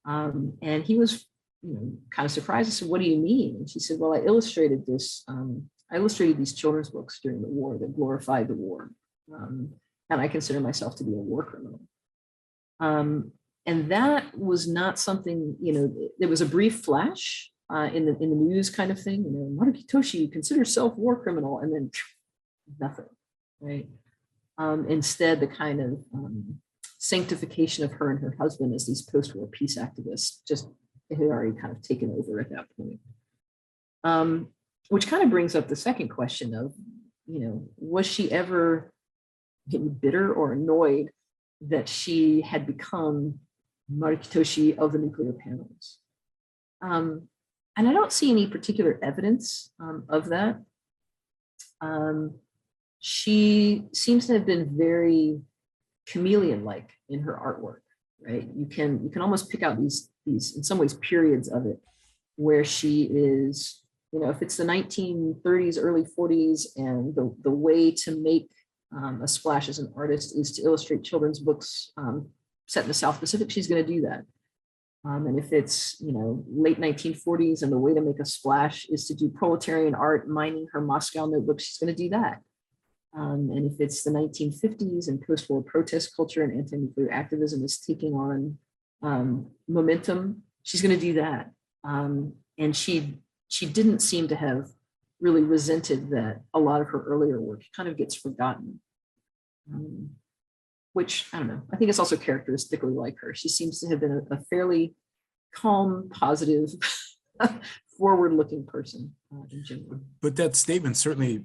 And he was, kind of surprised. I said, "What do you mean?" And she said, "Well, I illustrated this. I illustrated these children's books during the war that glorified the war, and I consider myself to be a war criminal." And that was not something, there was a brief flash in the news kind of thing. Maruki Toshi considers self war criminal, and then nothing. Right. Instead, the kind of sanctification of her and her husband as these post-war peace activists just had already kind of taken over at that point. Which kind of brings up the second question of, was she ever bitter or annoyed that she had become Maruki Toshi of the nuclear panels? And I don't see any particular evidence of that. She seems to have been very chameleon-like in her artwork, right? You can almost pick out these in some ways periods of it where she is, you know, if it's the 1930s, early 40s, and the way to make a splash as an artist is to illustrate children's books set in the South Pacific, she's going to do that. And if it's, you know, late 1940s and the way to make a splash is to do proletarian art, mining her Moscow notebook, she's going to do that. And if it's the 1950s and post-war protest culture and anti-nuclear activism is taking on momentum, she's going to do that. And she didn't seem to have really resented that a lot of her earlier work kind of gets forgotten. Which, I don't know, I think it's also characteristically like her. She seems to have been a fairly calm, positive, forward-looking person in general. But that statement certainly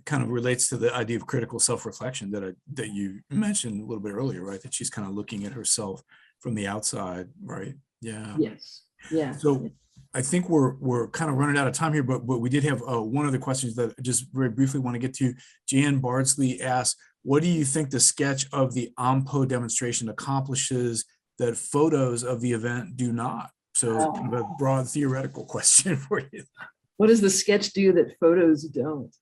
kind of relates to the idea of critical self-reflection that you mentioned a little bit earlier, right? That she's kind of looking at herself from the outside, right? Yeah. Yes. Yeah. So I think we're kind of running out of time here, but we did have one of the questions that I just very briefly want to get to. Jan Bardsley asks, what do you think the sketch of the AMPO demonstration accomplishes that photos of the event do not? So kind of a broad theoretical question for you. What does the sketch do that photos don't?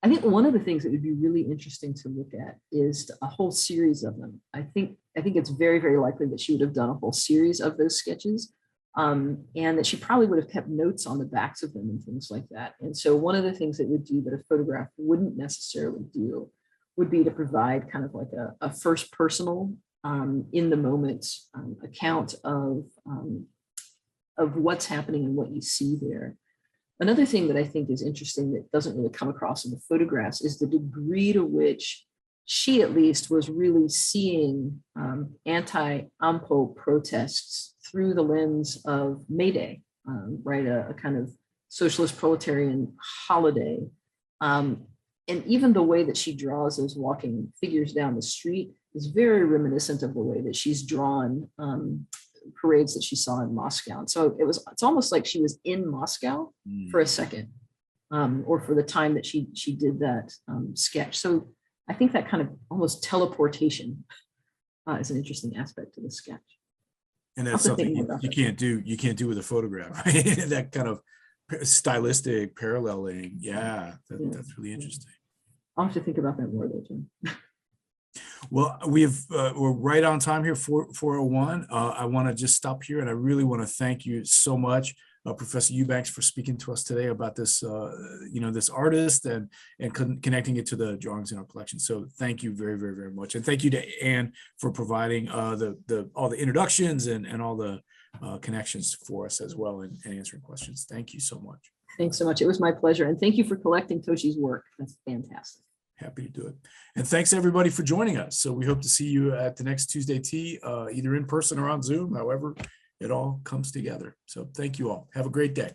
I think one of the things that would be really interesting to look at is a whole series of them. I think it's very, very likely that she would have done a whole series of those sketches, and that she probably would have kept notes on the backs of them and things like that. And so one of the things it would do that a photograph wouldn't necessarily do would be to provide kind of like a first personal, in the moment account of what's happening and what you see there. Another thing that I think is interesting that doesn't really come across in the photographs is the degree to which she at least was really seeing anti-AMPO protests through the lens of May Day, right? A kind of socialist proletarian holiday. And even the way that she draws those walking figures down the street is very reminiscent of the way that she's drawn parades that she saw in Moscow. And so it's almost like she was in Moscow for a second, or for the time that she did that sketch. So I think that kind of almost teleportation is an interesting aspect to the sketch. And that's something you can't do with a photograph, right? That kind of stylistic paralleling. Yeah, that's really interesting. I'll have to think about that more though, Jim. Well, we're right on time here, 4:01. I want to just stop here, and I really want to thank you so much, Professor Eubanks, for speaking to us today about this, this artist and connecting it to the drawings in our collection. So thank you very, very, very much, and thank you to Ann for providing all the introductions and all the connections for us as well, and answering questions. Thank you so much. Thanks so much. It was my pleasure, and thank you for collecting Toshi's work. That's fantastic. Happy to do it. And thanks everybody for joining us. So we hope to see you at the next Tuesday Tea, either in person or on Zoom, however it all comes together. So thank you all. Have a great day.